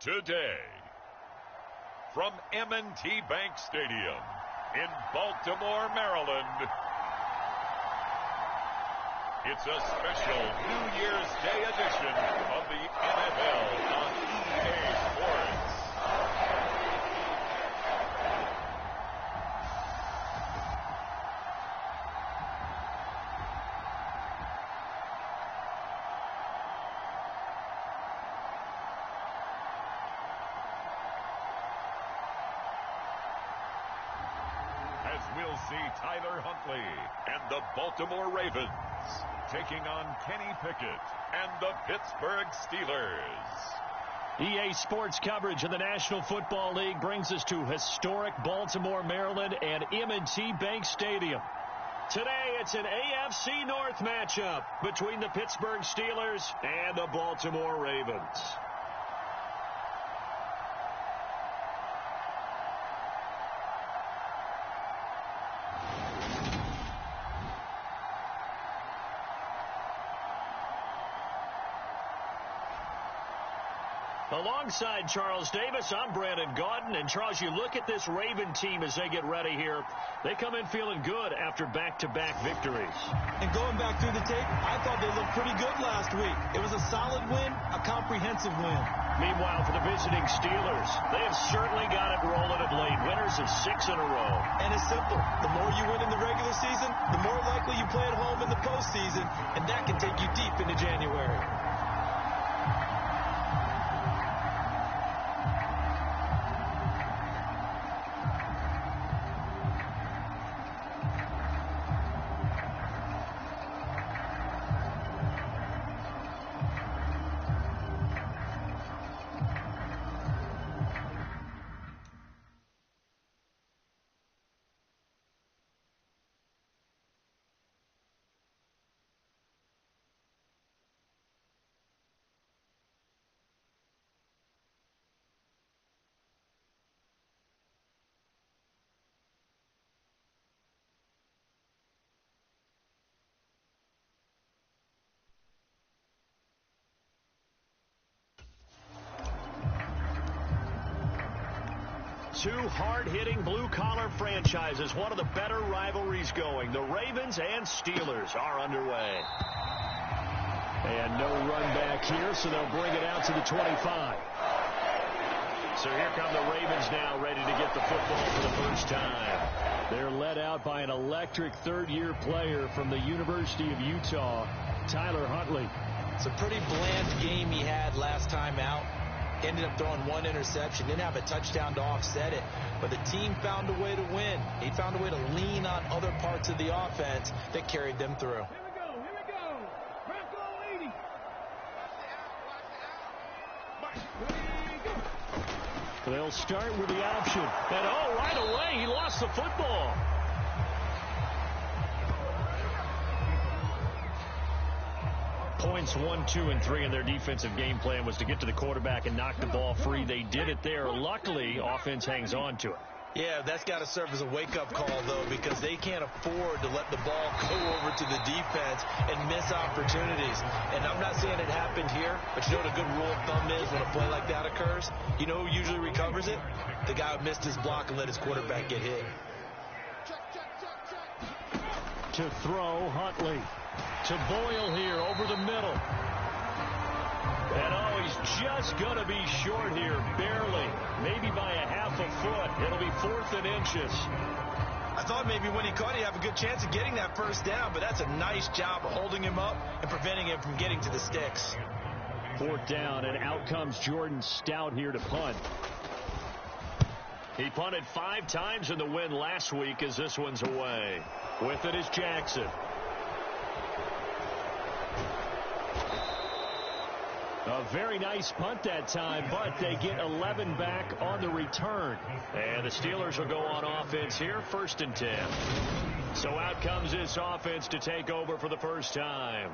today. From M&T Bank Stadium in Baltimore, Maryland, it's a special New Year's Day edition of the NFL on EA Sports. We'll see Tyler Huntley and the Baltimore Ravens taking on Kenny Pickett and the Pittsburgh Steelers. EA Sports coverage of the National Football League brings us to historic Baltimore, Maryland, and M&T Bank Stadium. Today, it's an AFC North matchup between the Pittsburgh Steelers and the Baltimore Ravens. Alongside Charles Davis, I'm Brandon Gaudin. And, Charles, you look at this Raven team as they get ready here. They come in feeling good after back-to-back victories. And going back through the tape, I thought they looked pretty good last week. It was a solid win, a comprehensive win. Meanwhile, for the visiting Steelers, they have certainly got it rolling of late. Winners of 6 in a row. And it's simple. The more you win in the regular season, the more likely you play at home in the postseason, and that can take you deep into January. Two hard-hitting blue-collar franchises, one of the better rivalries going. The Ravens and Steelers are underway. And no run back here, so they'll bring it out to the 25. So here come the Ravens now, ready to get the football for the first time. They're led out by an electric third-year player from the University of Utah, Tyler Huntley. It's a pretty bland game he had last time out. Ended up throwing one interception, didn't have a touchdown to offset it, but the team found a way to win. He found a way to lean on other parts of the offense that carried them through. Here we go. Bronco 80. They'll start with the option. And, right away, he lost the football. Points 1, 2, and 3 in their defensive game plan was to get to the quarterback and knock the ball free. They did it there. Luckily, offense hangs on to it. Yeah, that's got to serve as a wake-up call, though, because they can't afford to let the ball go over to the defense and miss opportunities. And I'm not saying it happened here, but you know what a good rule of thumb is when a play like that occurs? You know who usually recovers it? The guy who missed his block and let his quarterback get hit. To throw, Huntley. To Boyle here over the middle. And he's just going to be short here, barely. Maybe by a half a foot. It'll be 4th and inches. I thought maybe when he caught, he'd have a good chance of getting that first down, but that's a nice job of holding him up and preventing him from getting to the sticks. 4th down, and out comes Jordan Stout here to punt. He punted 5 times in the win last week as this one's away. With it is Jackson. A very nice punt that time, but they get 11 back on the return. And the Steelers will go on offense here, 1st and 10. So out comes this offense to take over for the first time.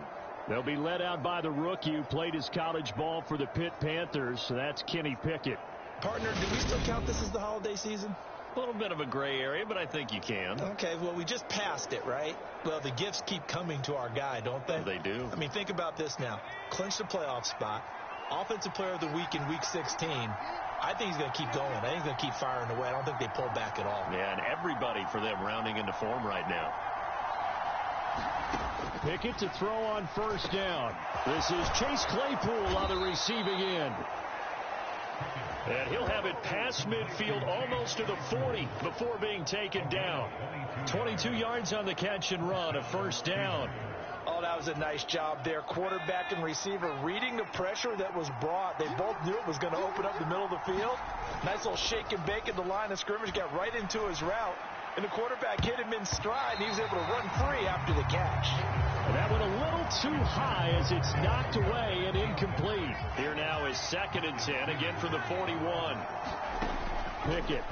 They'll be led out by the rookie who played his college ball for the Pitt Panthers. So that's Kenny Pickett. Partner, do we still count this as the holiday season? A little bit of a gray area, but I think you can. Okay, well, we just passed it, right? Well, the gifts keep coming to our guy, don't they? They do. I mean, think about this now. Clinch the playoff spot, Offensive Player of the Week in Week 16. I think he's going to keep going. I think he's going to keep firing away. I don't think they pull back at all. Yeah, and everybody for them rounding into form right now. Pickett to throw on first down. This is Chase Claypool on the receiving end. And he'll have it past midfield almost to the 40 before being taken down. 22 yards on the catch and run, a first down. Oh, that was a nice job there. Quarterback and receiver reading the pressure that was brought. They both knew it was going to open up the middle of the field. Nice little shake and bake at the line of scrimmage. Got right into his route. And the quarterback hit him in stride. And he was able to run free after the catch. And that went a little too high as it's knocked away and incomplete. Here now is 2nd and 10, again for the 41. Pickett.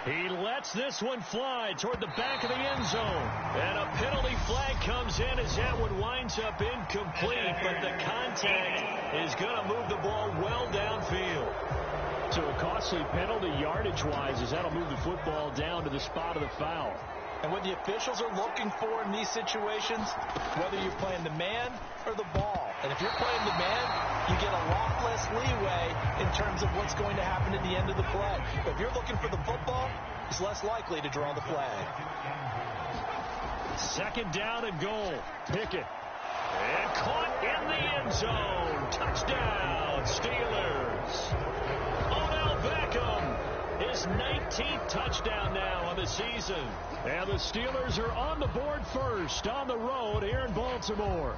He lets this one fly toward the back of the end zone. And a penalty flag comes in as that one winds up incomplete. But the contact is going to move the ball well downfield. So a costly penalty yardage-wise as that'll move the football down to the spot of the foul. And what the officials are looking for in these situations, whether you're playing the man or the ball. And if you're playing the man, you get a lot less leeway in terms of what's going to happen at the end of the play. But if you're looking for the football, it's less likely to draw the flag. 2nd down and goal. Pickett. And caught in the end zone. Touchdown, Steelers. Odell Beckham, his 19th touchdown now on the season. And the Steelers are on the board first on the road here in Baltimore.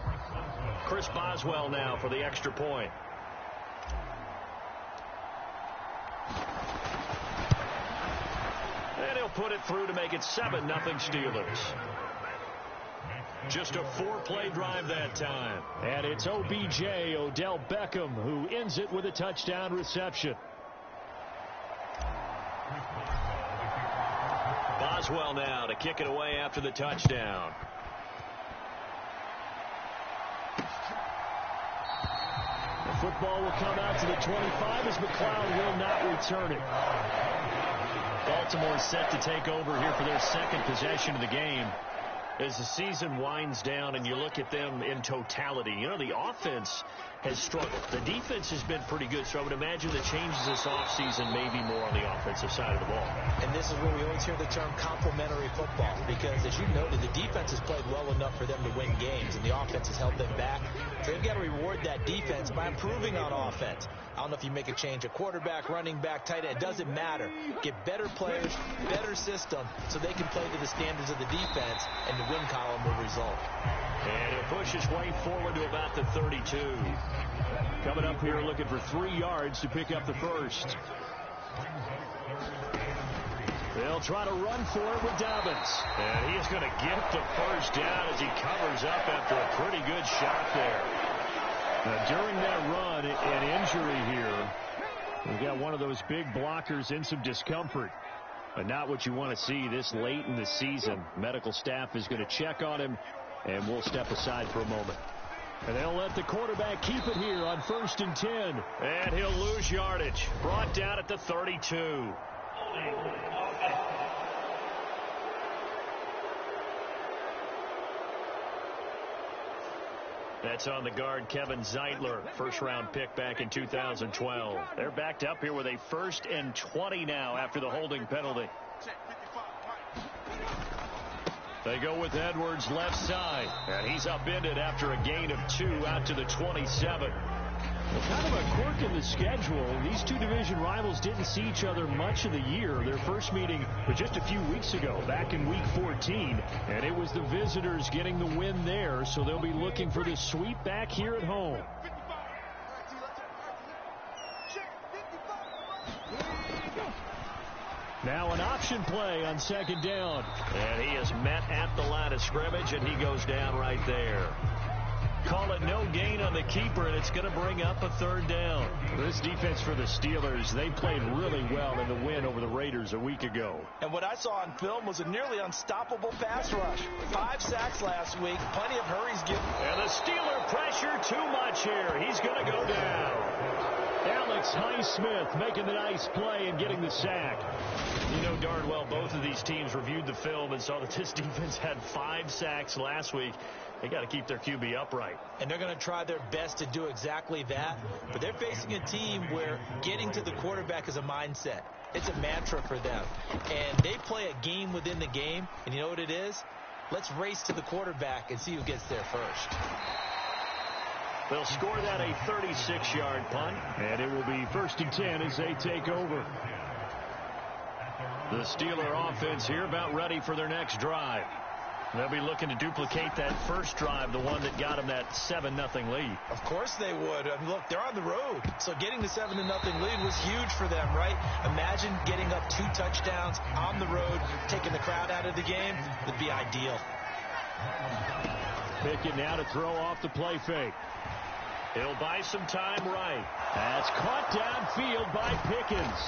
Chris Boswell now for the extra point. And he'll put it through to make it 7-0 Steelers. Just a 4-play drive that time. And it's OBJ, Odell Beckham, who ends it with a touchdown reception. Boswell now to kick it away after the touchdown. The football will come out to the 25 as McLeod will not return it. Baltimore set to take over here for their 2nd possession of the game. As the season winds down and you look at them in totality, you know, the offense has struggled. The defense has been pretty good, so I would imagine the changes this offseason may be more on the offensive side of the ball. And this is where we always hear the term complementary football, because as you noted, the defense has played well enough for them to win games, and the offense has held them back. So they've got to reward that defense by improving on offense. I don't know if you make a change, a quarterback, running back, tight end, it doesn't matter. Get better players, better system, so they can play to the standards of the defense, and the win column will result. And he'll push his way forward to about the 32. Coming up here looking for 3 yards to pick up the first. They'll try to run for it with Dobbins. And he's going to get the first down as he covers up after a pretty good shot there. Now, during that run, an injury here. We've got one of those big blockers in some discomfort. But not what you want to see this late in the season. Medical staff is going to check on him, and we'll step aside for a moment. And they'll let the quarterback keep it here on 1st and 10. And he'll lose yardage. Brought down at the 32. That's on the guard, Kevin Zeitler, first-round pick back in 2012. They're backed up here with a 1st and 20 now after the holding penalty. They go with Edwards left side. And he's upended after a gain of 2 out to the 27. Well, kind of a quirk in the schedule. These two division rivals didn't see each other much of the year. Their first meeting was just a few weeks ago, back in Week 14. And it was the visitors getting the win there, so they'll be looking for the sweep back here at home. Now an option play on 2nd down. And he is met at the line of scrimmage, and he goes down right there. Call it no gain on the keeper, and it's going to bring up a 3rd down. This defense for the Steelers, they played really well in the win over the Raiders a week ago. And what I saw on film was a nearly unstoppable pass rush. 5 sacks last week, plenty of hurries given. And the Steeler pressure too much here. He's going to go down. Alex Alex Highsmith making the nice play and getting the sack. You know darn well both of these teams reviewed the film and saw that this defense had 5 sacks last week. They got to keep their QB upright. And they're going to try their best to do exactly that. But they're facing a team where getting to the quarterback is a mindset. It's a mantra for them. And they play a game within the game. And you know what it is? Let's race to the quarterback and see who gets there first. They'll score that a 36-yard punt. And it will be 1st and 10 as they take over. The Steeler offense here about ready for their next drive. They'll be looking to duplicate that first drive, the one that got them that 7-0 lead. Of course they would. I mean, look, they're on the road. So getting the 7-0 lead was huge for them, right? Imagine getting up 2 touchdowns on the road, taking the crowd out of the game. Would be ideal. Pickett now to throw off the play fake. He'll buy some time right. That's caught downfield by Pickens.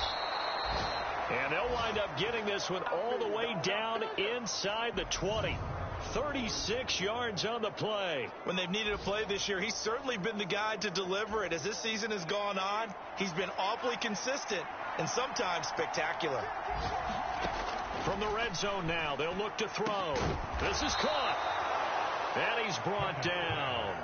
And they'll wind up getting this one all the way down inside the 20. 36 yards on the play. When they've needed a play this year, he's certainly been the guy to deliver it. As this season has gone on, he's been awfully consistent and sometimes spectacular. From the red zone now, they'll look to throw. This is caught. And he's brought down.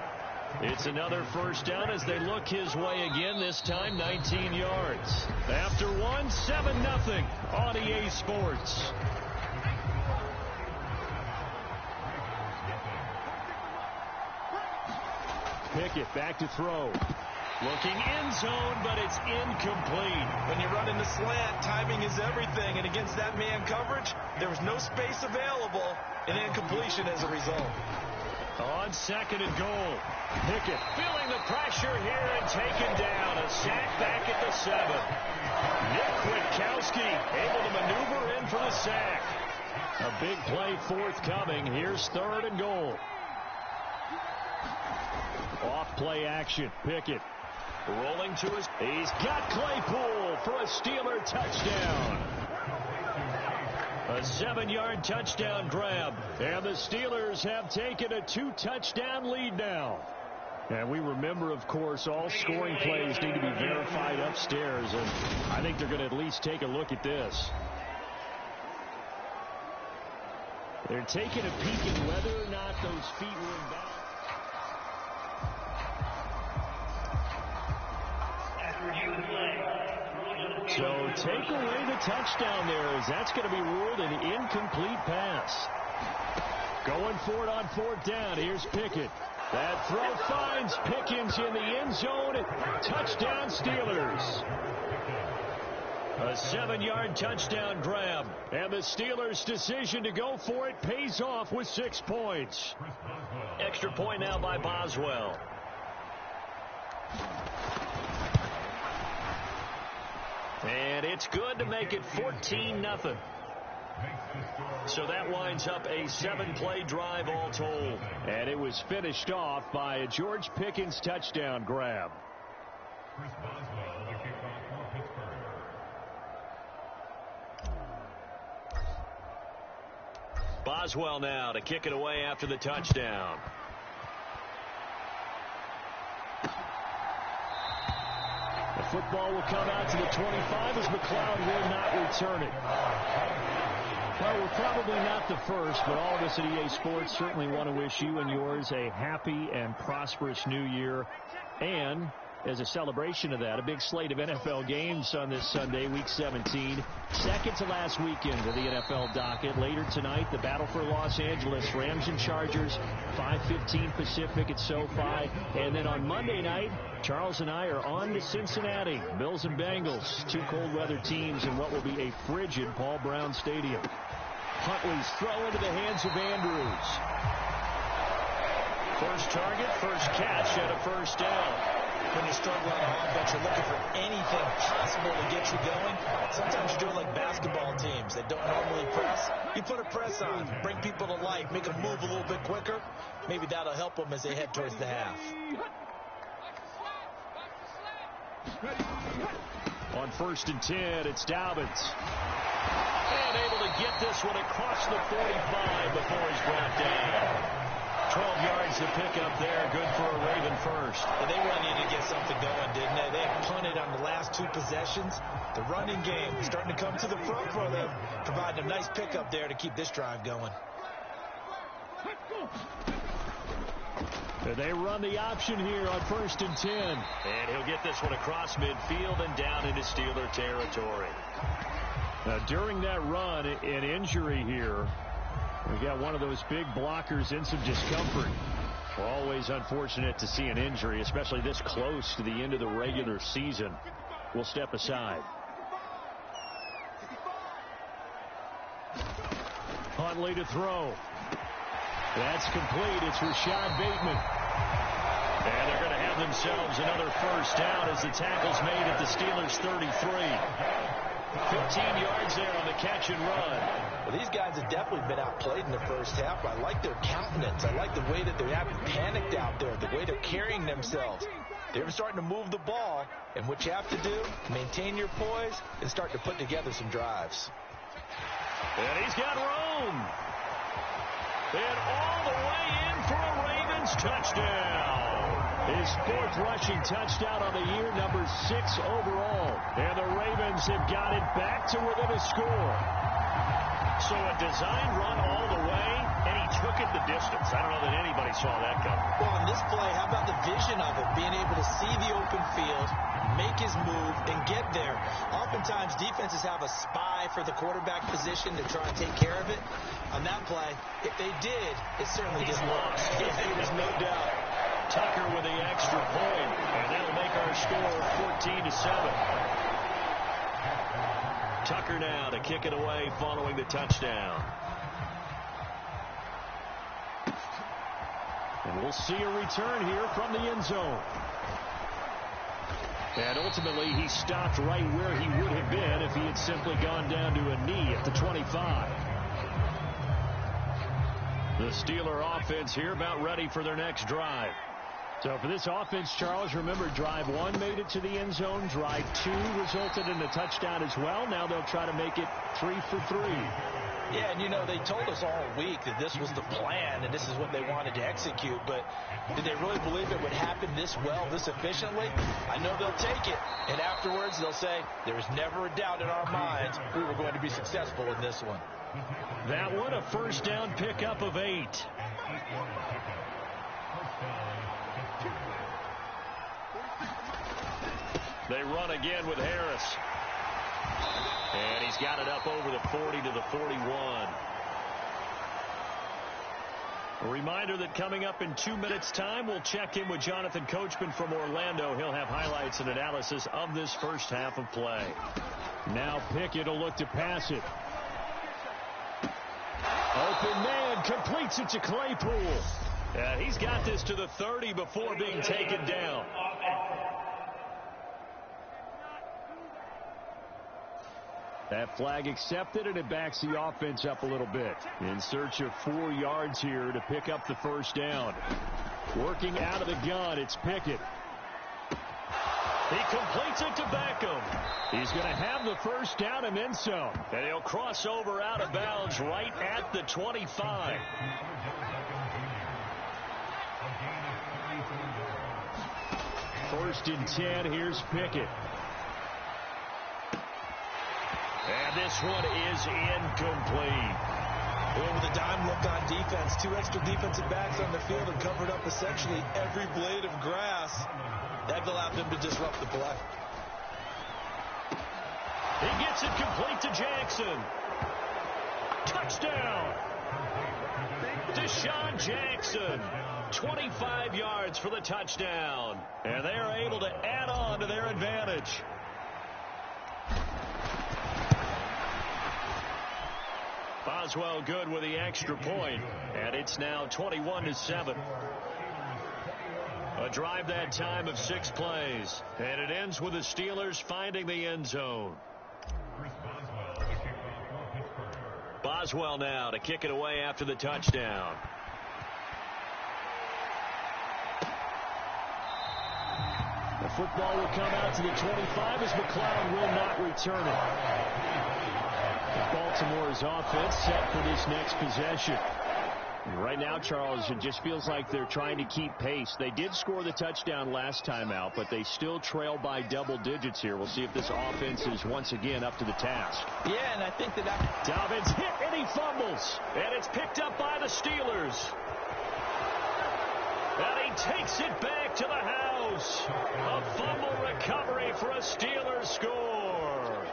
It's another first down as they look his way again, this time 19 yards. After one, 7-0 on EA Sports. Pickett back to throw. Looking end zone, but it's incomplete. When you run in the slant, timing is everything. And against that man coverage, there was no space available, and incompletion as a result. On 2nd and goal. Pickett feeling the pressure here and taken down. A sack back at the 7. Nick Kwiatkowski able to maneuver in for the sack. A big play forthcoming. Here's 3rd and goal. Off play action. Pickett rolling to his. He's got Claypool for a Steeler touchdown. A 7-yard touchdown grab. And the Steelers have taken a 2-touchdown lead now. And we remember, of course, all scoring plays need to be verified upstairs. And I think they're going to at least take a look at this. They're taking a peek at whether or not those feet were in bounds. So take away the touchdown there, as that's going to be ruled an incomplete pass. Going for it on 4th down. Here's Pickett. That throw finds Pickens in the end zone. Touchdown Steelers. A 7-yard touchdown grab. And the Steelers' decision to go for it pays off with 6 points. Extra point now by Boswell. And it's good to make it 14-0. So that winds up a 7-play drive all told. And it was finished off by a George Pickens touchdown grab. Boswell now to kick it away after the touchdown. The football will come out to the 25 as McLeod will not return it. Well, we're probably not the first, but all of us at EA Sports certainly want to wish you and yours a happy and prosperous new year. And as a celebration of that, a big slate of NFL games on this Sunday, Week 17. Second to last weekend of the NFL docket. Later tonight, the battle for Los Angeles, Rams and Chargers, 5:15 Pacific at SoFi. And then on Monday night, Charles and I are on to Cincinnati. Bills and Bengals, 2 cold weather teams in what will be a frigid Paul Brown Stadium. Huntley's throw into the hands of Andrews. First target, first catch at a first down. When you struggle on offense, you're looking for anything possible to get you going. Sometimes you do it like basketball teams that don't normally press. You put a press on, bring people to life, make them move a little bit quicker. Maybe that'll help them as they head towards the half. On 1st and 10, it's Dobbins. And able to get this one across the 45 before he's brought down. 12 yards to pick up there. Good for a Raven first. Well, they really needed to get something going, didn't they? They had punted dominate on the last 2 possessions. The running game is starting to come to the front for them, providing a nice pickup there to keep this drive going. They run the option here on 1st and 10. And he'll get this one across midfield and down into Steeler territory. Now, during that run, an injury here. We got one of those big blockers in some discomfort. Always unfortunate to see an injury, especially this close to the end of the regular season. We'll step aside. Huntley to throw. That's complete. It's Rashad Bateman. And they're going to have themselves another first down as the tackle's made at the Steelers' 33. 15 yards there on the catch and run. Well, these guys have definitely been outplayed in the first half. I like their countenance. I like the way that they're acting panicked out there, the way they're carrying themselves. They're starting to move the ball, and what you have to do, maintain your poise and start to put together some drives. And he's got room. And all the way in for a Ravens touchdown. His 4th rushing touchdown on the year, number 6 overall. And the Ravens have got it back to within a score. So a design run all the way, and he took it the distance. I don't know that anybody saw that coming. Well, on this play, how about the vision of it? Being able to see the open field, make his move, and get there. Oftentimes, defenses have a spy for the quarterback position to try and take care of it. On that play, if they did, it certainly didn't work. Yeah, there's no doubt. Tucker with the extra point, and that'll make our score 14-7. Tucker now to kick it away following the touchdown. And we'll see a return here from the end zone. And ultimately, he stopped right where he would have been if he had simply gone down to a knee at the 25. The Steeler offense here about ready for their next drive. So for this offense, Charles, remember, drive 1 made it to the end zone. Drive 2 resulted in a touchdown as well. Now they'll try to make it 3 for 3. Yeah, and you know, they told us all week that this was the plan and this is what they wanted to execute. But did they really believe it would happen this well, this efficiently? I know they'll take it. And afterwards, they'll say, there was never a doubt in our minds we were going to be successful in this one. That one, a first down pickup of 8. They run again with Harris. And he's got it up over the 40 to the 41. A reminder that coming up in 2 minutes' time, we'll check in with Jonathan Coachman from Orlando. He'll have highlights and analysis of this first half of play. Now Pickett will look to pass it. Open man, completes it to Claypool. And he's got this to the 30 before being taken down. That flag accepted, and it backs the offense up a little bit. In search of 4 yards here to pick up the first down. Working out of the gun, it's Pickett. He completes it to Beckham. He's going to have the first down and then some. And he'll cross over out of bounds right at the 25. First and 10, here's Pickett. And this one is incomplete. Well, with a dime look on defense, 2 extra defensive backs on the field and covered up essentially every blade of grass. That allowed them to disrupt the play. He gets it complete to Jackson. Touchdown! Deshaun Jackson, 25 yards for the touchdown. And they are able to add on to their advantage. Boswell good with the extra point, and it's now 21-7. A drive that time of 6 plays, and it ends with the Steelers finding the end zone. Boswell now to kick it away after the touchdown. The football will come out to the 25 as McLeod will not return it. Baltimore's offense set for this next possession. Right now, Charles, it just feels like they're trying to keep pace. They did score the touchdown last time out, but they still trail by double digits here. We'll see if this offense is once again up to the task. Yeah, and I think that Dobbins hit, and he fumbles. And it's picked up by the Steelers. And he takes it back to the house. A fumble recovery for a Steelers score.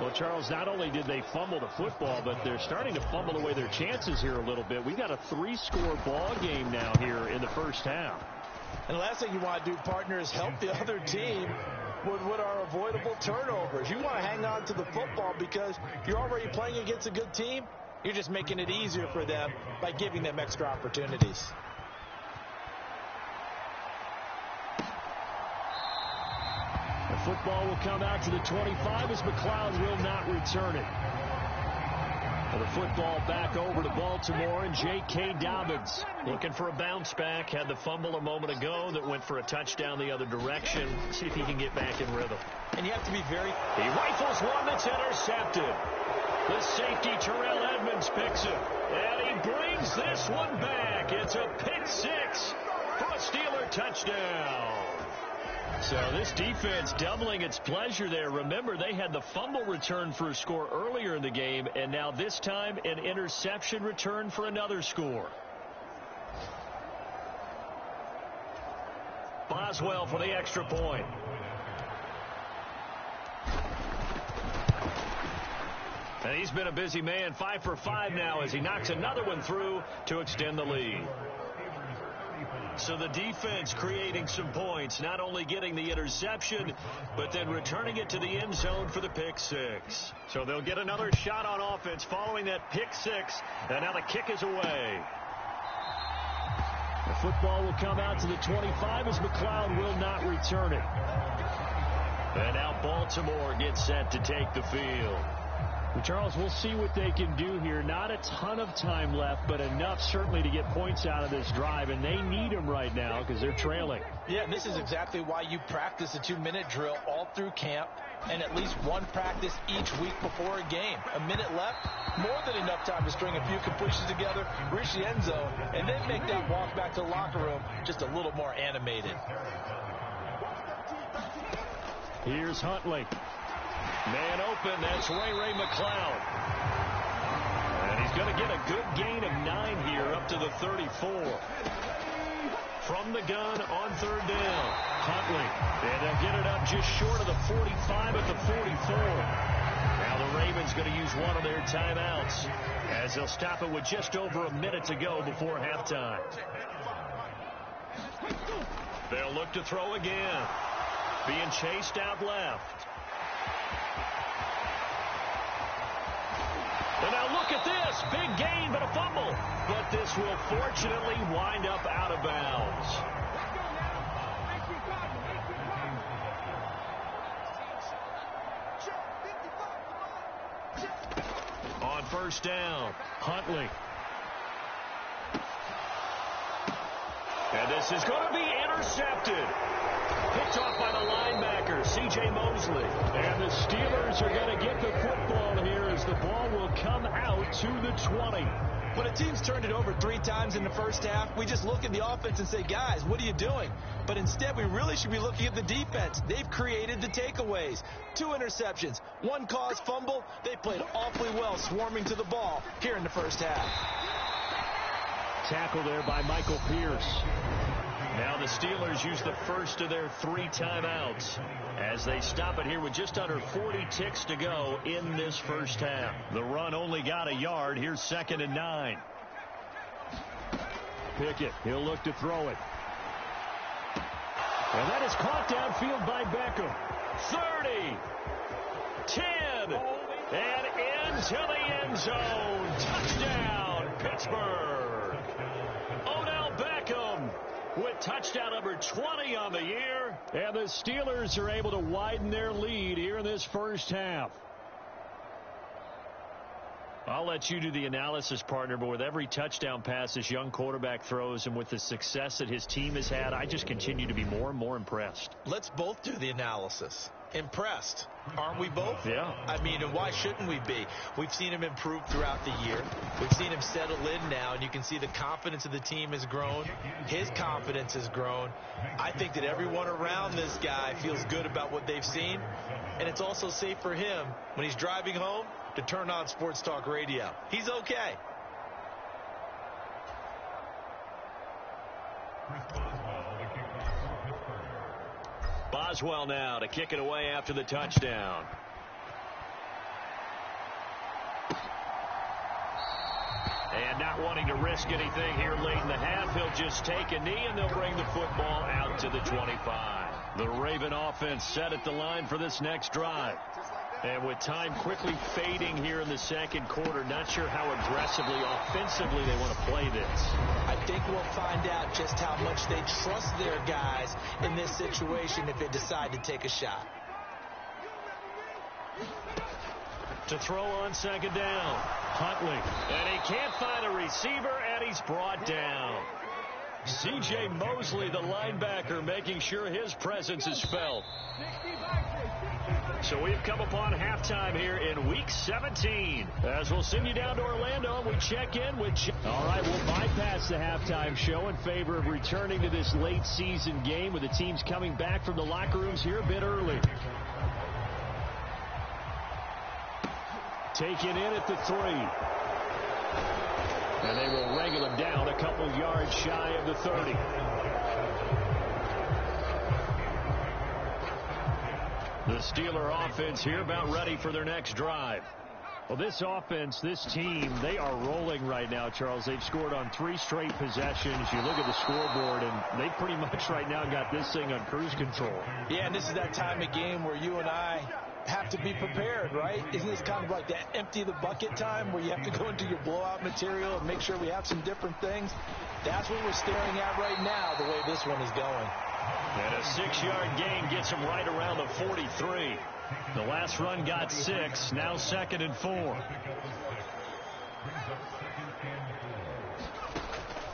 Well, Charles, not only did they fumble the football, but they're starting to fumble away their chances here a little bit. We got a 3-score ball game now here in the first half. And the last thing you want to do, partner, is help the other team with what are avoidable turnovers. You want to hang on to the football because you're already playing against a good team. You're just making it easier for them by giving them extra opportunities. The football will come out to the 25 as McLeod will not return it. The football back over to Baltimore and J.K. Dobbins looking for a bounce back. Had the fumble a moment ago that went for a touchdown the other direction. See if he can get back in rhythm. And you have to be very... He rifles one that's intercepted. The safety Terrell Edmonds picks it. And he brings this one back. It's a pick six for a Steeler touchdown. So this defense doubling its pleasure there. Remember, they had the fumble return for a score earlier in the game, and now this time an interception return for another score. Boswell for the extra point. And he's been a busy man, 5 for 5 now as he knocks another one through to extend the lead. So the defense creating some points, not only getting the interception, but then returning it to the end zone for the pick six. So they'll get another shot on offense following that pick six, and now the kick is away. The football will come out to the 25 as McLeod will not return it. And now Baltimore gets set to take the field. Well, Charles, we'll see what they can do here. Not a ton of time left, but enough certainly to get points out of this drive, and they need them right now because they're trailing. Yeah, this is exactly why you practice a 2-minute drill all through camp and at least one practice each week before a game. A minute left, more than enough time to string a few completions together, reach the end zone, and then make that walk back to the locker room just a little more animated. Here's Huntley. Man open, that's Ray McLeod. And he's going to get a good gain of 9 here up to the 34. From the gun on third down. Huntley. And they'll get it up just short of the 45 at the 44. Now the Ravens going to use one of their timeouts as they'll stop it with just over a minute to go before halftime. They'll look to throw again. Being chased out left. And now look at this. Big gain, but a fumble. But this will fortunately wind up out of bounds. On first down, Huntley. And this is going to be intercepted. Picked off by the linebacker, C.J. Mosley. And the Steelers are going to get the football here as the ball will come out to the 20. When a team's turned it over 3 times in the first half, we just look at the offense and say, guys, what are you doing? But instead, we really should be looking at the defense. They've created the takeaways. 2 interceptions, 1 caused fumble. They played awfully well swarming to the ball here in the first half. Tackle there by Michael Pierce. Now the Steelers use the first of their 3 timeouts as they stop it here with just under 40 ticks to go in this first half. The run only got a yard. Here's 2nd and 9. Pickett, he'll look to throw it. And that is caught downfield by Beckham. 30, 10, and into the end zone. Touchdown, Pittsburgh. Odell Beckham with touchdown number 20 on the year. And the Steelers are able to widen their lead here in this first half. I'll let you do the analysis, partner, but with every touchdown pass this young quarterback throws and with the success that his team has had, I just continue to be more and more impressed. Let's both do the analysis. Impressed. Aren't we both? Yeah. I mean, and why shouldn't we be? We've seen him improve throughout the year. We've seen him settle in now, and you can see the confidence of the team has grown. His confidence has grown. I think that everyone around this guy feels good about what they've seen, and it's also safe for him when he's driving home to turn on Sports Talk Radio. He's okay. Boswell now to kick it away after the touchdown. And not wanting to risk anything here late in the half, he'll just take a knee and they'll bring the football out to the 25. The Raven offense set at the line for this next drive. And with time quickly fading here in the second quarter, not sure how aggressively, offensively they want to play this. I think we'll find out just how much they trust their guys in this situation if they decide to take a shot. To throw on second down, Huntley. And he can't find a receiver, and he's brought down. C.J. Mosley, the linebacker, making sure his presence is felt. So we've come upon halftime here in Week 17. As we'll send you down to Orlando, we check in with... All right, we'll bypass the halftime show in favor of returning to this late season game with the teams coming back from the locker rooms here a bit early. Taken in at the 3. And they will wrangle him down a couple yards shy of the 30. The Steeler offense here about ready for their next drive. Well, this offense, this team, they are rolling right now, Charles. They've scored on 3 straight possessions. You look at the scoreboard, and they pretty much right now got this thing on cruise control. Yeah, and this is that time of game where you and I have to be prepared, right? Isn't this kind of like that empty the bucket time where you have to go into your blowout material and make sure we have some different things? That's what we're staring at right now, the way this one is going. And a 6-yard gain gets him right around the 43. The last run got 6, now 2nd and 4.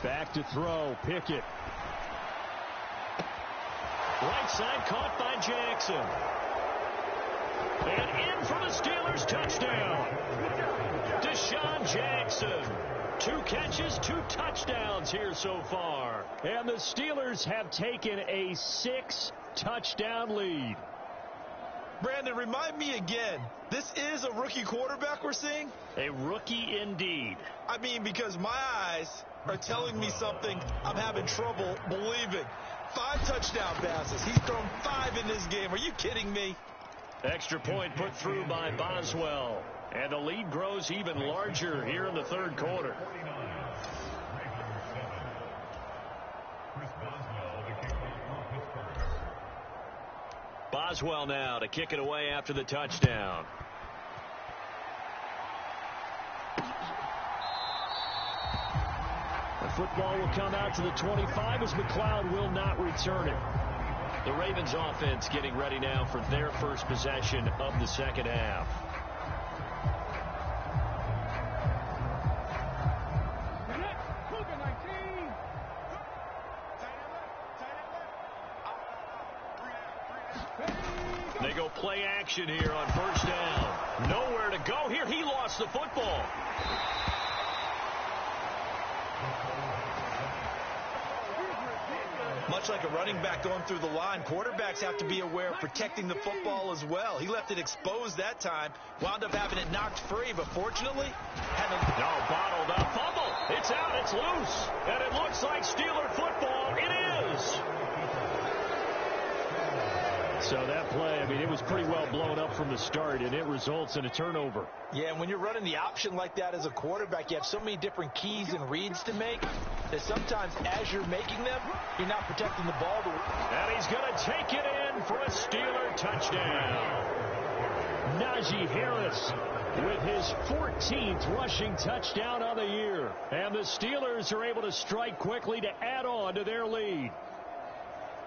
Back to throw, Pickett. Right side caught by Jackson. And in for the Steelers, touchdown. Deshaun Jackson. 2 catches, 2 touchdowns here so far. And the Steelers have taken a 6-touchdown lead. Brandon, remind me again, this is a rookie quarterback we're seeing? A rookie indeed. I mean, because my eyes are telling me something I'm having trouble believing. 5 touchdown passes. He's thrown 5 in this game. Are you kidding me? Extra point put through by Boswell. And the lead grows even larger here in the third quarter. Boswell now to kick it away after the touchdown. The football will come out to the 25 as McLeod will not return it. The Ravens offense getting ready now for their first possession of the second half. They go play action here on first down. Nowhere to go here. He lost the football. Much like a running back going through the line, quarterbacks have to be aware of protecting the football as well. He left it exposed that time, wound up having it knocked free, but fortunately, bottled up. Fumble. It's out. It's loose. And it looks like Steeler football. It is. So that play, I mean, it was pretty well blown up from the start, and it results in a turnover. Yeah, and when you're running the option like that as a quarterback, you have so many different keys and reads to make that sometimes as you're making them, you're not protecting the ball. And he's going to take it in for a Steeler touchdown. Najee Harris with his 14th rushing touchdown of the year. And the Steelers are able to strike quickly to add on to their lead.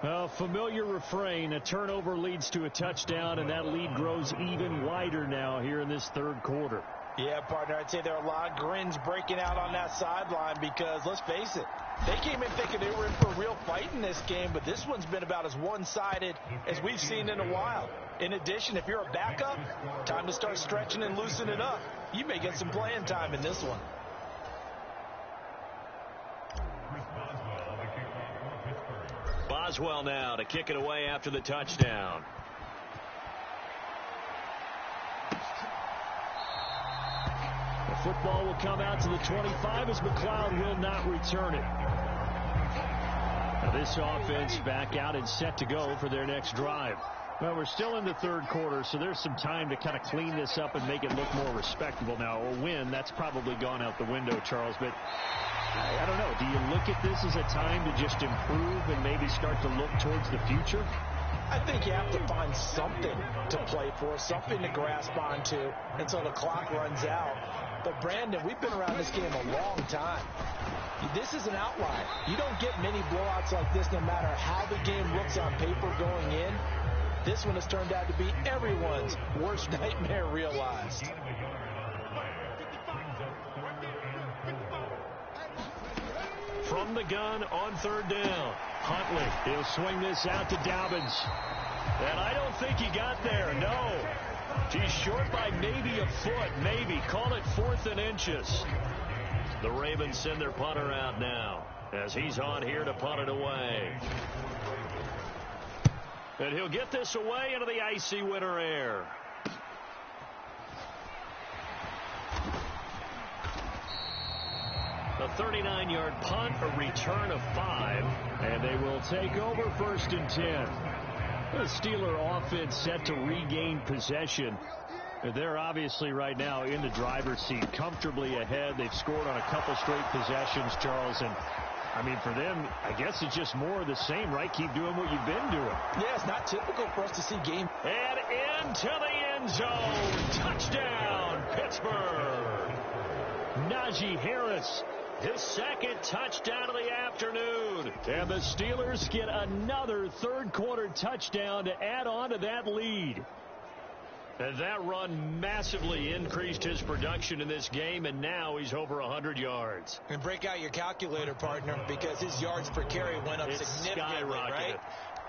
A familiar refrain, a turnover leads to a touchdown, and that lead grows even wider now here in this third quarter. Yeah, partner, I'd say there are a lot of grins breaking out on that sideline because, let's face it, they came in thinking they were in for a real fight in this game, but this one's been about as one-sided as we've seen in a while. In addition, if you're a backup, time to start stretching and loosening it up. You may get some playing time in this one. Boswell now to kick it away after the touchdown. The football will come out to the 25 as McLeod will not return it. Now this offense back out and set to go for their next drive. Well, we're still in the third quarter, so there's some time to kind of clean this up and make it look more respectable. Now, a win, that's probably gone out the window, Charles, but I don't know. Do you look at this as a time to just improve and maybe start to look towards the future? I think you have to find something to play for, something to grasp onto until the clock runs out. But, Brandon, we've been around this game a long time. This is an outlier. You don't get many blowouts like this no matter how the game looks on paper going in. This one has turned out to be everyone's worst nightmare realized. From the gun on third down. Huntley, he'll swing this out to Dobbins. And I don't think he got there, no. He's short by maybe a foot, maybe. Call it 4th and inches. The Ravens send their punter out now as he's on here to punt it away. And he'll get this away into the icy winter air. A 39-yard punt, a return of 5. And they will take over 1st and 10. The Steeler offense set to regain possession. They're obviously right now in the driver's seat, comfortably ahead. They've scored on a couple straight possessions, Charles. And, I mean, for them, I guess it's just more of the same, right? Keep doing what you've been doing. Yeah, it's not typical for us to see game. And into the end zone. Touchdown, Pittsburgh. Najee Harris. His second touchdown of the afternoon. And the Steelers get another third-quarter touchdown to add on to that lead. And that run massively increased his production in this game, and now he's over 100 yards. And break out your calculator, partner, because his yards per carry went up significantly, right?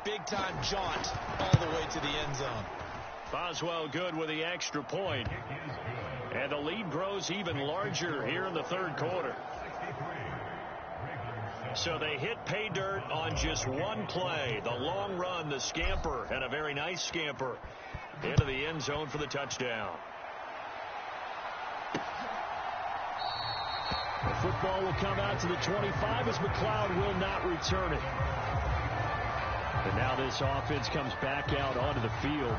Big-time jaunt all the way to the end zone. Boswell good with the extra point. And the lead grows even larger here in the third quarter. So they hit pay dirt on just one play. The long run, the scamper, and a very nice scamper into the end zone for the touchdown. The football will come out to the 25 as McLeod will not return it. And now this offense comes back out onto the field.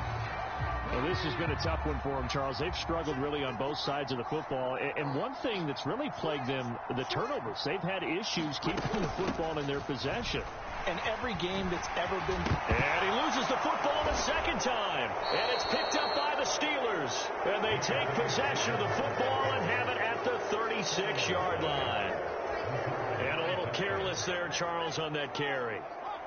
Well, this has been a tough one for them, Charles. They've struggled really on both sides of the football. And one thing that's really plagued them, the turnovers. They've had issues keeping the football in their possession. And every game that's ever been... And he loses the football the second time. And it's picked up by the Steelers. And they take possession of the football and have it at the 36-yard line. And a little careless there, Charles, on that carry.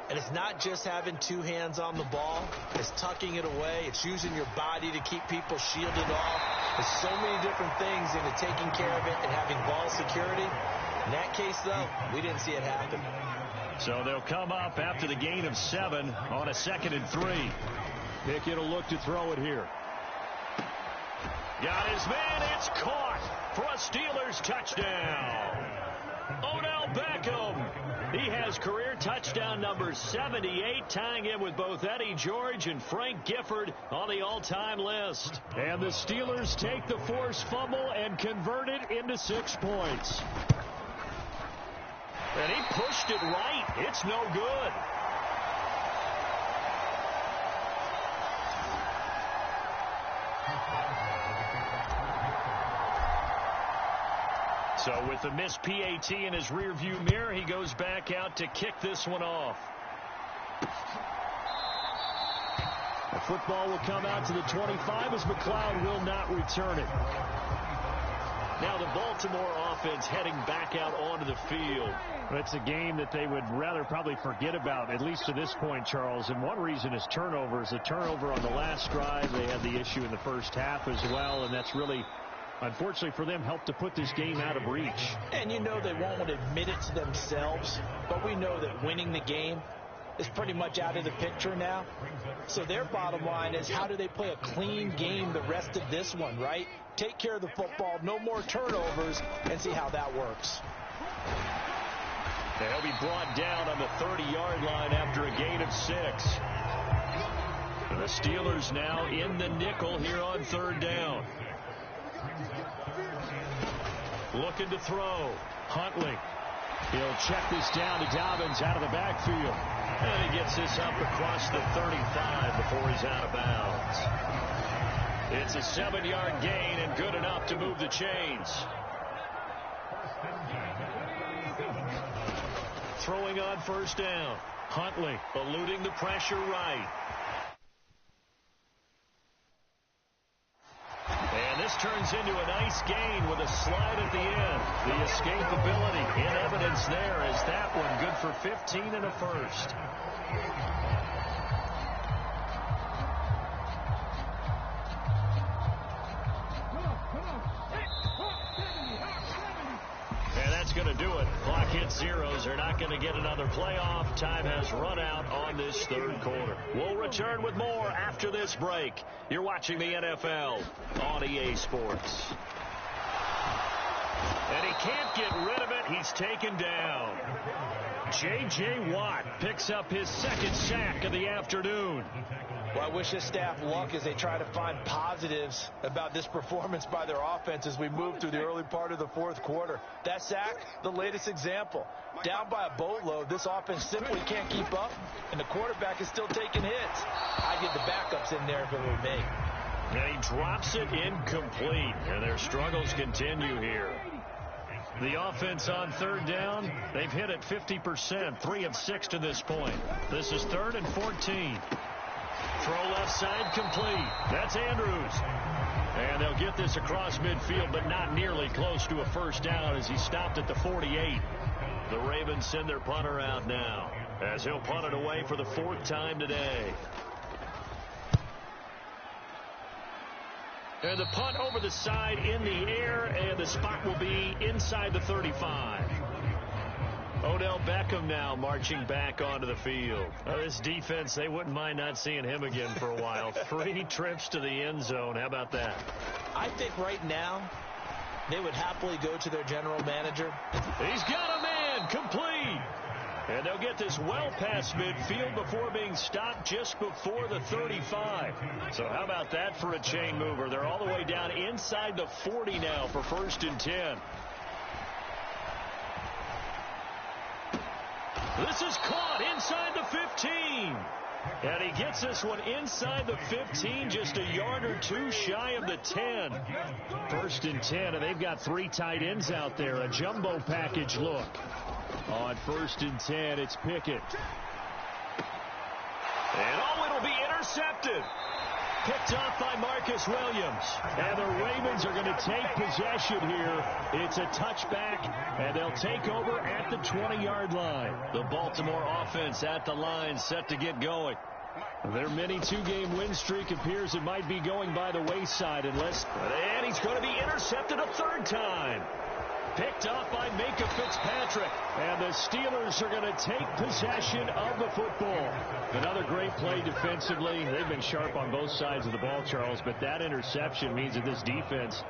And it's not just having two hands on the ball. It's tucking it away. It's using your body to keep people shielded off. There's so many different things into taking care of it and having ball security. In that case, though, we didn't see it happen. So they'll come up after the gain of 7 on a 2nd and 3. Pickett will look to throw it here. Got his man. It's caught for a Steelers touchdown. Odell Beckham. He has career touchdown number 78, tying him with both Eddie George and Frank Gifford on the all-time list. And the Steelers take the forced fumble and convert it into 6 points. And he pushed it right. It's no good. So with the missed PAT in his rearview mirror, he goes back out to kick this one off. The football will come out to the 25 as McLeod will not return it. Now the Baltimore offense heading back out onto the field. It's a game that they would rather probably forget about, at least to this point, Charles. And one reason is turnovers. A turnover on the last drive. They had the issue in the first half as well, and that's really unfortunately for them, helped to put this game out of reach. And you know they won't admit it to themselves, but we know that winning the game is pretty much out of the picture now. So their bottom line is, how do they play a clean game the rest of this one, right? Take care of the football, no more turnovers, and see how that works. They'll be brought down on the 30-yard line after a gain of 6. And the Steelers now in the nickel here on 3rd down. Looking to throw. Huntley. He'll check this down to Dobbins out of the backfield. And he gets this up across the 35 before he's out of bounds. It's a 7-yard gain and good enough to move the chains. Throwing on 1st down. Huntley eluding the pressure right. And this turns into a nice gain with a slide at the end. The escapability in evidence there is that one good for 15 and a first. And that's going to do it. Clock hits zeros. They're not going to get another playoff. Time has run out on this 3rd quarter. We'll return with more after this break. You're watching the NFL on EA Sports. And he can't get rid of it. He's taken down. J.J. Watt picks up his 2nd sack of the afternoon. Well, I wish this staff luck as they try to find positives about this performance by their offense as we move through the early part of the 4th quarter. That sack, the latest example. Down by a boatload, this offense simply can't keep up, and the quarterback is still taking hits. I'd get the backups in there if it were me. And he drops it incomplete, and their struggles continue here. The offense on 3rd down, they've hit it 50%, 3 of 6 to this point. This is 3rd and 14. Throw left side complete. That's Andrews. And they'll get this across midfield, but not nearly close to a 1st down as he stopped at the 48. The Ravens send their punter out now as he'll punt it away for the 4th time today. And the punt over the side in the air, and the spot will be inside the 35. Odell Beckham now marching back onto the field. This defense, they wouldn't mind not seeing him again for a while. 3 trips to the end zone. How about that? I think right now they would happily go to their general manager. He's got a man complete. And they'll get this well past midfield before being stopped just before the 35. So how about that for a chain mover? They're all the way down inside the 40 now for 1st and 10. This is caught inside the 15. And he gets this one inside the 15, just a yard or 2 shy of the 10. 1st and 10, and they've got 3 tight ends out there. A jumbo package look. On 1st and 10, it's Pickett. And it'll be intercepted. Picked off by Marcus Williams. And the Ravens are going to take possession here. It's a touchback, and they'll take over at the 20-yard line. The Baltimore offense at the line, set to get going. Their mini 2-game win streak appears it might be going by the wayside unless... And he's going to be intercepted a 3rd time. Picked off by Minka Fitzpatrick. And the Steelers are going to take possession of the football. Another great play defensively. They've been sharp on both sides of the ball, Charles, but that interception means that this defense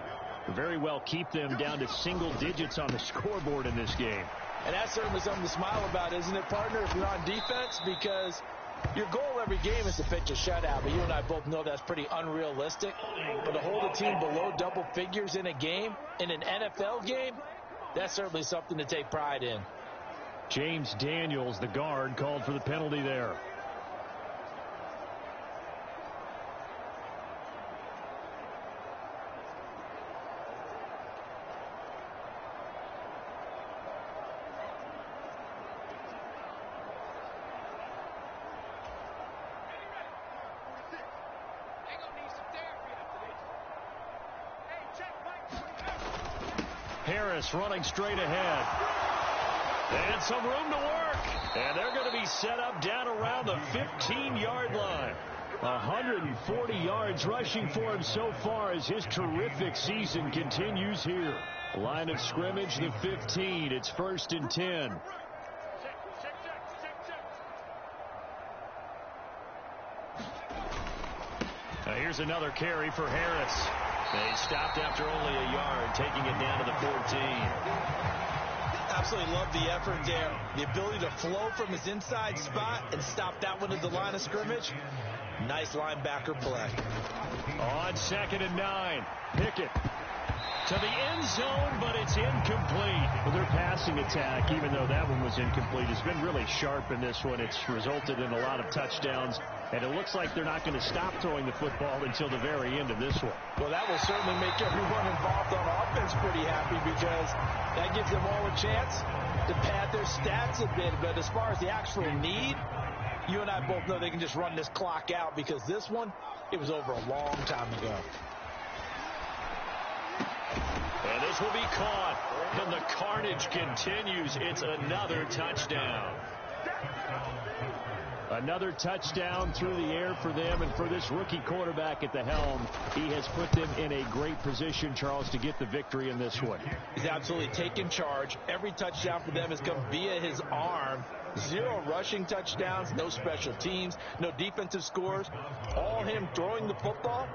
very well keep them down to single digits on the scoreboard in this game. And that's certainly something to smile about, isn't it, partner, if you're on defense? Because your goal every game is to pitch a shutout, but you and I both know that's pretty unrealistic. But to hold a team below double figures in a game, in an NFL game, that's certainly something to take pride in. James Daniels, the guard, called for the penalty there. Harris running straight ahead. And some room to work. And they're going to be set up down around the 15-yard line. 140 yards rushing for him so far as his terrific season continues here. Line of scrimmage, the 15. It's 1st and 10. Now here's another carry for Harris. They stopped after only a yard, taking it down to the 14. Absolutely love the effort there. The ability to flow from his inside spot and stop that one at the line of scrimmage. Nice linebacker play. On 2nd and 9. Pickett to the end zone, but it's incomplete. Well, their passing attack, even though that one was incomplete, has been really sharp in this one. It's resulted in a lot of touchdowns, and it looks like they're not going to stop throwing the football until the very end of this one. Well, that will certainly make everyone involved on offense pretty happy, because that gives them all a chance to pad their stats a bit. But as far as the actual need, you and I both know they can just run this clock out, because this one, it was over a long time ago. And this will be caught, and the carnage continues. It's another touchdown. Another touchdown through the air for them, and for this rookie quarterback at the helm, he has put them in a great position, Charles, to get the victory in this one. He's absolutely taken charge. Every touchdown for them has come via his arm. 0 rushing touchdowns, no special teams, no defensive scores. All him throwing the football.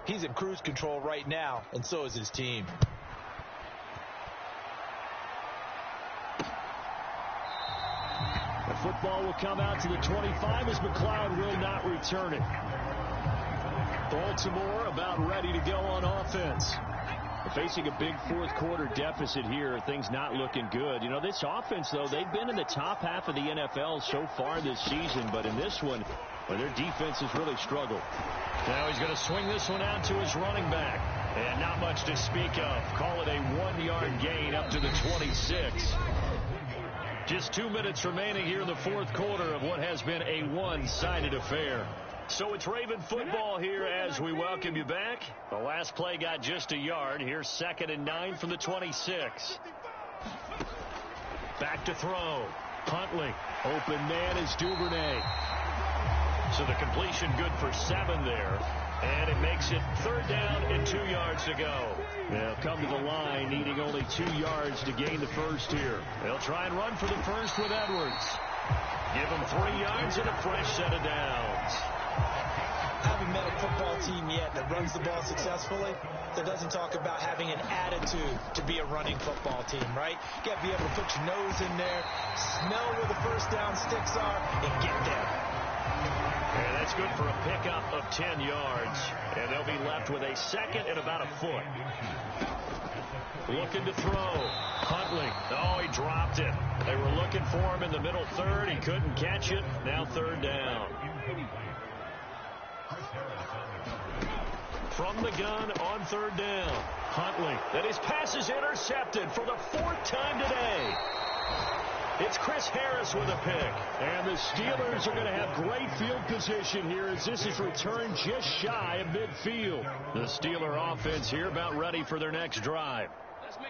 He's in cruise control right now, and so is his team. The football will come out to the 25 as McLeod will not return it. Baltimore about ready to go on offense. Facing a big fourth quarter deficit here, things not looking good. You know, this offense, though, they've been in the top half of the NFL so far this season, but in this one, well, their defense has really struggled. Now he's going to swing this one out to his running back, and not much to speak of. Call it a 1-yard gain up to the 26. Just 2 minutes remaining here in the fourth quarter of what has been a one-sided affair. So it's Raven football here as we welcome you back. The last play got just a yard. Here's 2nd and 9 from the 26. Back to throw. Huntley. Open man is Duvernay. So the completion good for 7 there. And it makes it 3rd down and 2 yards to go. They'll come to the line needing only 2 yards to gain the first here. They'll try and run for the first with Edwards. Give him 3 yards and a fresh set of downs. I haven't met a football team yet that runs the ball successfully that doesn't talk about having an attitude to be a running football team, right? You got to be able to put your nose in there, smell where the first down sticks are, and get there. And that's good for a pickup of 10 yards. And they'll be left with a 2nd and about a foot. Looking to throw. Huntley. Oh, he dropped it. They were looking for him in the middle 3rd. He couldn't catch it. Now 3rd down. From the gun on 3rd down. Huntley. And his pass is intercepted for the 4th time today. It's Chris Harris with a pick. And the Steelers are going to have great field position here as this is returned just shy of midfield. The Steeler offense here about ready for their next drive.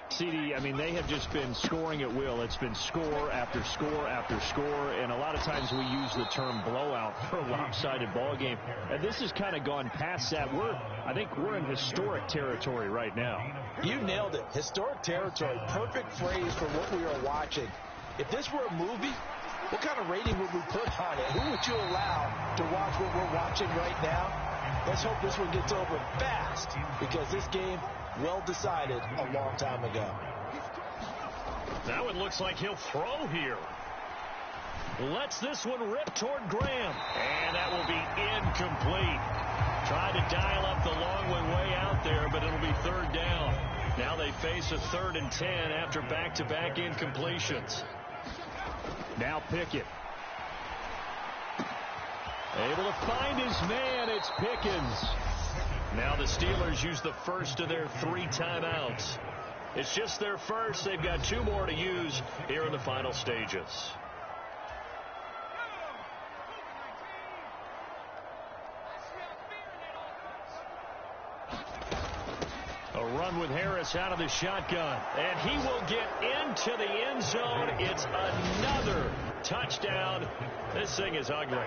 CD, I mean, they have just been scoring at will. It's been score after score after score, and a lot of times we use the term blowout for a lopsided ball game. And this has kind of gone past that. I think we're in historic territory right now. You nailed it. Historic territory. Perfect phrase for what we are watching. If this were a movie, what kind of rating would we put on it? Who would you allow to watch what we're watching right now? Let's hope this one gets over fast, because this game, well decided a long time ago. Now it looks like he'll throw here. Lets this one rip toward Graham. And that will be incomplete. Tried to dial up the long one way out there, but it'll be 3rd down. Now they face a 3rd and 10 after back-to-back incompletions. Now Pickett. Able to find his man. It's Pickens. Now the Steelers use the first of their 3 timeouts. It's just their first. They've got 2 more to use here in the final stages. A run with Harris out of the shotgun. And he will get into the end zone. It's another touchdown. This thing is ugly.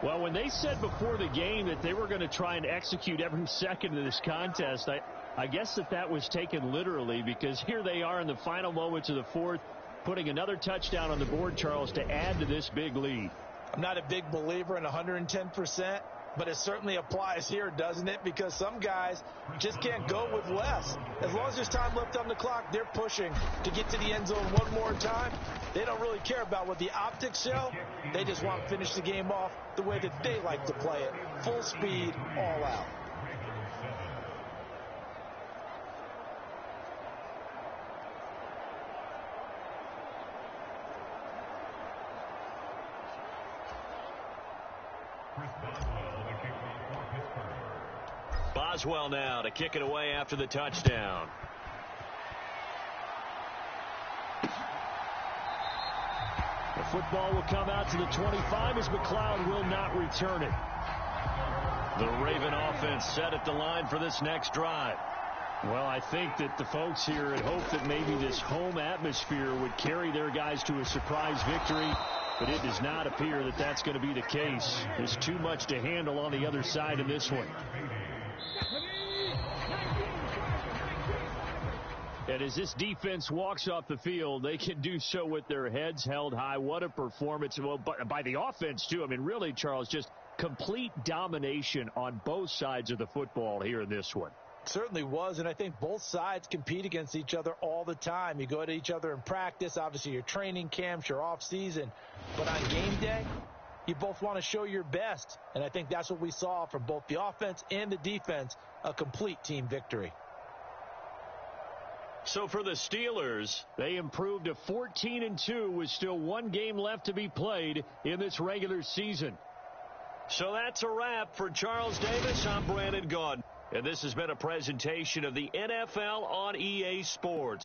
Well, when they said before the game that they were going to try and execute every second of this contest, I guess that was taken literally, because here they are in the final moments of the fourth, putting another touchdown on the board, Charles, to add to this big lead. I'm not a big believer in 110%, but it certainly applies here, doesn't it? Because some guys just can't go with less. As long as there's time left on the clock, they're pushing to get to the end zone one more time. They don't really care about what the optics show. They just want to finish the game off the way that they like to play it. Full speed, all out. Boswell now to kick it away after the touchdown. The football will come out to the 25 as McLeod will not return it. The Raven offense set at the line for this next drive. Well, I think that the folks here had hoped that maybe this home atmosphere would carry their guys to a surprise victory, but it does not appear that that's going to be the case. There's too much to handle on the other side in this one. And as this defense walks off the field, they can do so with their heads held high. What a performance. Well, by the offense, too. I mean, really, Charles, just complete domination on both sides of the football here in this one. Certainly was, and I think both sides compete against each other all the time. You go to each other in practice, obviously your training camps, your off season, but on game day, you both want to show your best, and I think that's what we saw from both the offense and the defense, a complete team victory. So for the Steelers, they improved to 14-2 with still one game left to be played in this regular season. So that's a wrap for Charles Davis. I'm Brandon Gaudin. And this has been a presentation of the NFL on EA Sports.